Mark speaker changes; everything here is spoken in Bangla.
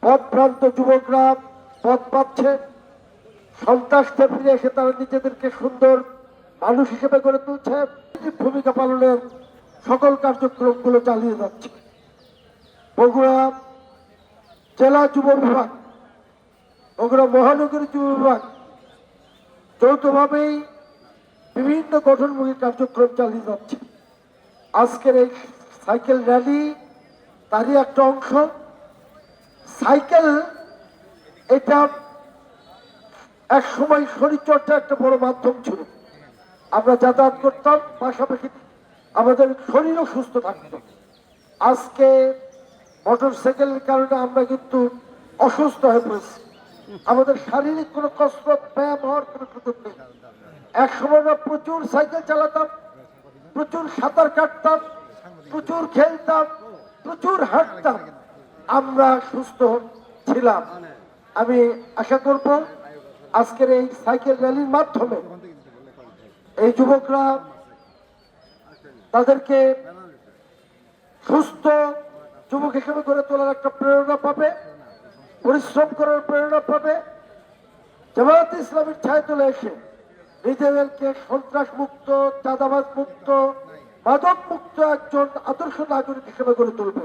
Speaker 1: পথভ্রান্ত যুবকরা পথ পাচ্ছে, সন্ত্রাসে ফিরে এসে তারা নিজেদেরকে সুন্দর মানুষ হিসেবে গড়ে তুলছে, ভূমিকা পালনের সকল কার্যক্রমগুলো চালিয়ে যাচ্ছে। বগুড়া জেলা যুব বিভাগ, বগুড়া মহানগরী যুব বিভাগ যৌথভাবেই বিভিন্ন গঠনমূলক কার্যক্রম চালিয়ে যাচ্ছে। আজকের এই সাইকেল র্যালি তারই একটা অংশ। সাইকেল এটা এক সময় শরীরচর্চা একটা বড় মাধ্যম ছিল। আমরা যাতায়াত করতাম, পাশাপাশি আমাদের শরীরও সুস্থ থাকত। আজকে মোটর সাইকেলের কারণে আমরা কিন্তু অসুস্থ হয়ে পড়েছি। আমাদের শারীরিক কোনো কসরত ব্যায়াম হওয়ার কোনো সুযোগ নেই। এক সময় আমরা প্রচুর সাইকেল চালাতাম, প্রচুর সাঁতার কাটতাম, প্রচুর খেলতাম, প্রচুর হাঁটতাম, আমরা সুস্থ ছিলাম। আমি আশা করব আজকের এই সাইকেল র্যালির মাধ্যমে এই যুবকরা তাদেরকে সুস্থ যুবক হিসেবে গড়ে তোলার একটা প্রেরণা পাবে, পরিশ্রম করার প্রেরণা পাবে। জামায়াতে ইসলামের ছায়া তুলে এসে নিজেদেরকে সন্ত্রাস মুক্ত, চাঁদাবাজ মুক্ত, মাদক মুক্ত একজন আদর্শ নাগরিক হিসেবে গড়ে তুলবে।